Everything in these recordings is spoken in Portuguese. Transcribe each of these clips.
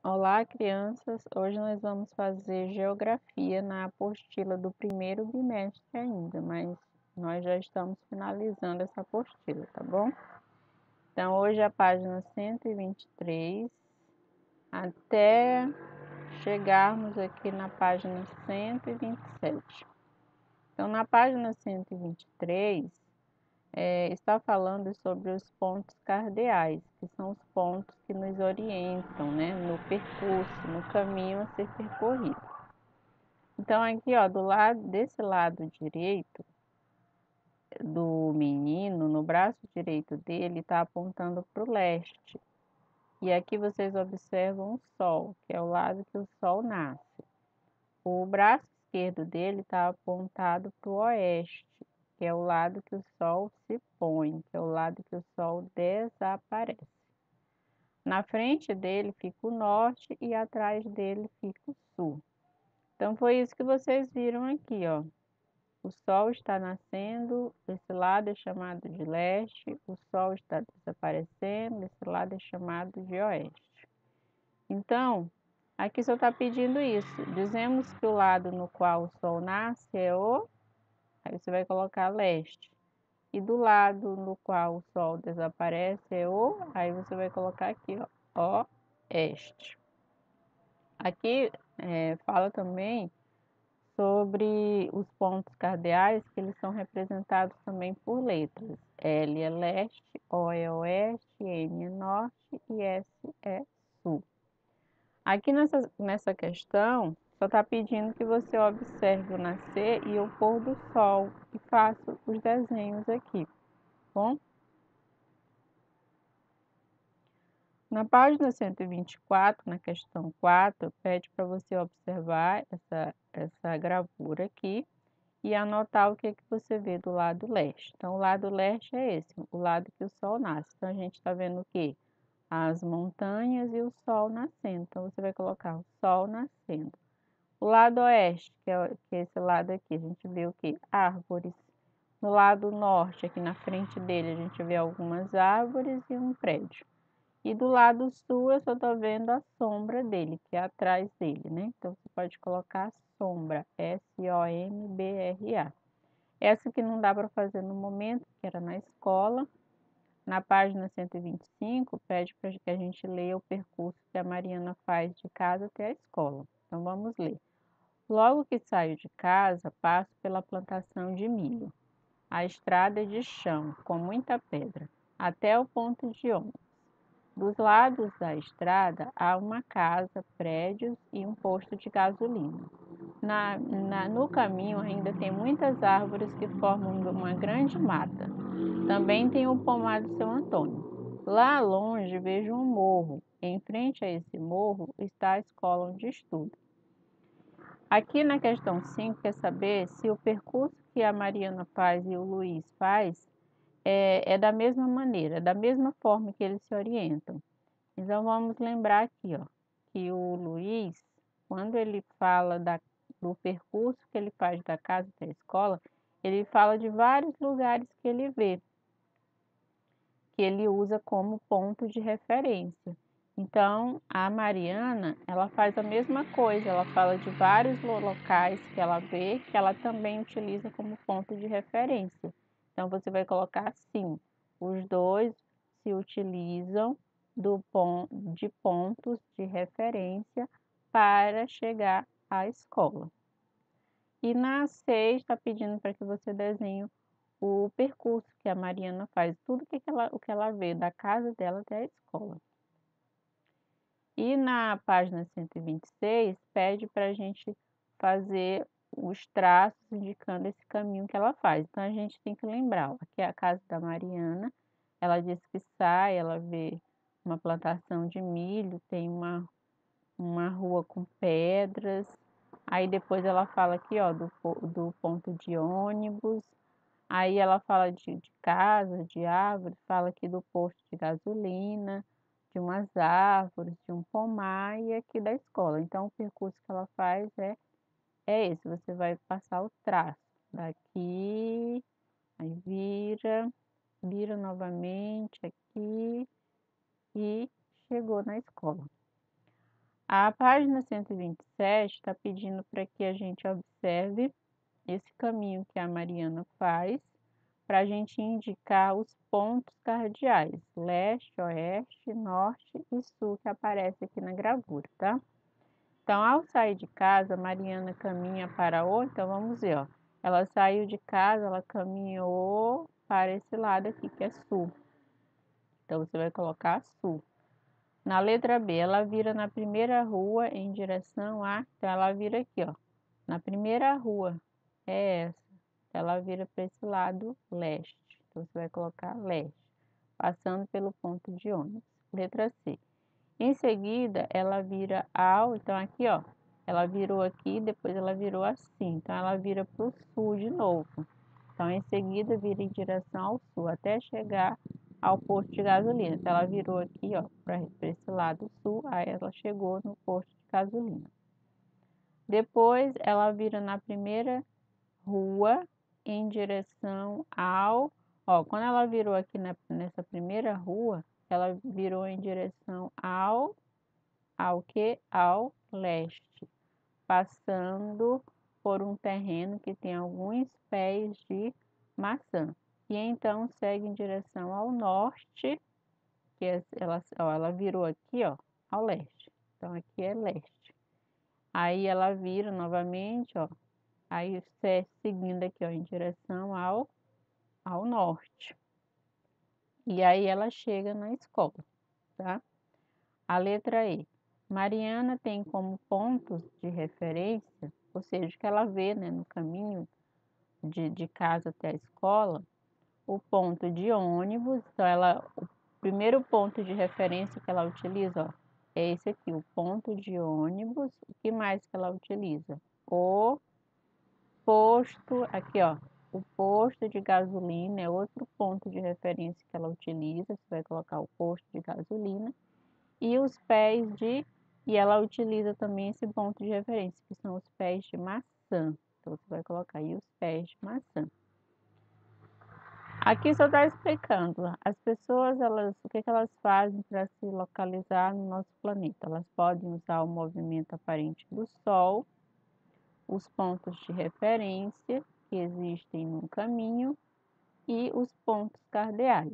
Olá, crianças! Hoje nós vamos fazer geografia na apostila do primeiro bimestre ainda, mas nós já estamos finalizando essa apostila, tá bom? Então, hoje a página 123, até chegarmos aqui na página 127. Então, na página 123, está falando sobre os pontos cardeais, que são os pontos que nos orientam, né, no percurso, no caminho a ser percorrido. Então, aqui, ó, desse lado direito do menino, no braço direito dele, está apontando para o leste. E aqui vocês observam o sol, que é o lado que o sol nasce. O braço esquerdo dele está apontado para o oeste, que é o lado que o sol se põe, que é o lado que o sol desaparece. Na frente dele fica o norte e atrás dele fica o sul. Então, foi isso que vocês viram aqui, ó. O sol está nascendo, esse lado é chamado de leste, o sol está desaparecendo, esse lado é chamado de oeste. Então, aqui só está pedindo isso. Dizemos que o lado no qual o sol nasce é o, aí você vai colocar leste. E do lado no qual o sol desaparece é o, aí você vai colocar aqui, ó, oeste. Aqui fala também sobre os pontos cardeais, que eles são representados também por letras. L é leste, O é oeste, N é norte e S é sul. Aqui nessa questão, só está pedindo que você observe o nascer e o pôr do sol e faça os desenhos aqui, tá bom? Na página 124, na questão 4, pede para você observar essa gravura aqui e anotar o que você vê do lado leste. Então, o lado leste é esse, o lado que o sol nasce. Então, a gente está vendo o quê? As montanhas e o sol nascendo. Então, você vai colocar o sol nascendo. O lado oeste, que é esse lado aqui, a gente vê o quê? Árvores. No lado norte, aqui na frente dele, a gente vê algumas árvores e um prédio. E do lado sul, eu só estou vendo a sombra dele, que é atrás dele, né? Então, você pode colocar sombra, S-O-M-B-R-A. Essa que não dá para fazer no momento, que era na escola. Na página 125, pede para que a gente leia o percurso que a Mariana faz de casa até a escola. Então, vamos ler. Logo que saio de casa, passo pela plantação de milho. A estrada é de chão, com muita pedra, até o ponto de ônibus. Dos lados da estrada há uma casa, prédios e um posto de gasolina. No caminho ainda tem muitas árvores que formam uma grande mata. Também tem o pomar do seu Antônio. Lá longe vejo um morro. Em frente a esse morro está a escola onde estudo. Aqui na questão 5 quer saber se o percurso que a Mariana faz e o Luiz faz é da mesma maneira, da mesma forma que eles se orientam. Então, vamos lembrar aqui, ó, que o Luiz, quando ele fala do percurso que ele faz da casa até a escola, ele fala de vários lugares que ele vê, que ele usa como ponto de referência. Então, a Mariana, ela faz a mesma coisa, ela fala de vários locais que ela vê, que ela também utiliza como ponto de referência. Então, você vai colocar assim, os dois se utilizam de pontos de referência para chegar à escola. E na 6 está pedindo para que você desenhe o percurso que a Mariana faz, tudo o que ela vê da casa dela até a escola. E na página 126, pede para a gente fazer os traços indicando esse caminho que ela faz. Então, a gente tem que lembrar, ó, aqui é a casa da Mariana, ela diz que sai, ela vê uma plantação de milho, tem uma rua com pedras, aí depois ela fala aqui, ó, do ponto de ônibus, aí ela fala de casa, de árvores, fala aqui do posto de gasolina, de umas árvores, de um pomar e aqui da escola. Então, o percurso que ela faz é esse, você vai passar o traço daqui, aí vira novamente aqui e chegou na escola. A página 127 está pedindo para que a gente observe esse caminho que a Mariana faz, para a gente indicar os pontos cardeais, leste, oeste, norte e sul, que aparece aqui na gravura, tá? Então, ao sair de casa, a Mariana caminha para o... Então, vamos ver, ó. Ela saiu de casa, ela caminhou para esse lado aqui, que é sul. Então, você vai colocar sul. Na letra B, ela vira na primeira rua em direção a... Então, ela vira aqui, ó. Na primeira rua, é essa. Ela vira para esse lado leste. Então, você vai colocar leste, passando pelo ponto de ônibus. Letra C. Em seguida, ela vira ao... Então, aqui, ó. Ela virou aqui, depois ela virou assim. Então, ela vira para o sul de novo. Então, em seguida, vira em direção ao sul, até chegar ao posto de gasolina. Então, ela virou aqui, ó, para esse lado sul, aí ela chegou no posto de gasolina. Depois, ela vira na primeira rua em direção ao... Ó, quando ela virou aqui nessa primeira rua, ela virou em direção ao que? Ao leste, passando por um terreno que tem alguns pés de maçã. E então segue em direção ao norte, que ela virou aqui, ó, ao leste. Então aqui é leste. Aí ela vira novamente, ó, aí seguindo aqui, ó, em direção ao norte. E aí ela chega na escola, tá? A letra E. Mariana tem como pontos de referência, ou seja, que ela vê, né, no caminho de casa até a escola, o ponto de ônibus. Então, o primeiro ponto de referência que ela utiliza, ó, é esse aqui, o ponto de ônibus. O que mais que ela utiliza? O posto, aqui, ó, o posto de gasolina é outro ponto de referência que ela utiliza. Você vai colocar o posto de gasolina. E os pés de... E ela utiliza também esse ponto de referência, que são os pés de maçã. Então, você vai colocar aí os pés de maçã. Aqui só está explicando. As pessoas, o que elas fazem para se localizar no nosso planeta? Elas podem usar o movimento aparente do Sol, os pontos de referência que existem no caminho e os pontos cardeais.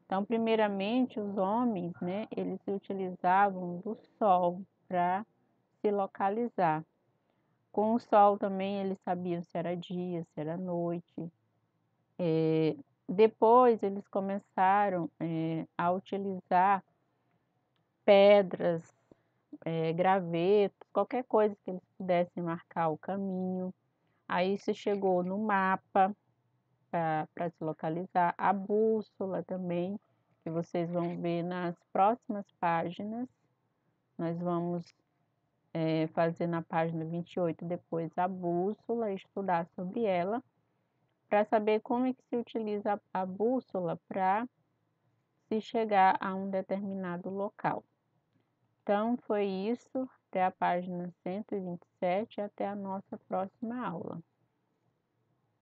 Então, primeiramente, os homens, né, eles se utilizavam do Sol para se localizar. Com o Sol também eles sabiam se era dia, se era noite. Depois eles começaram a utilizar pedras, gravetos, qualquer coisa que eles pudessem marcar o caminho. Aí se chegou no mapa para se localizar, a bússola também, que vocês vão ver nas próximas páginas. Nós vamos fazer na página 28 depois a bússola, estudar sobre ela, para saber como é que se utiliza a bússola para se chegar a um determinado local. Então, foi isso. Até a página 127, até a nossa próxima aula.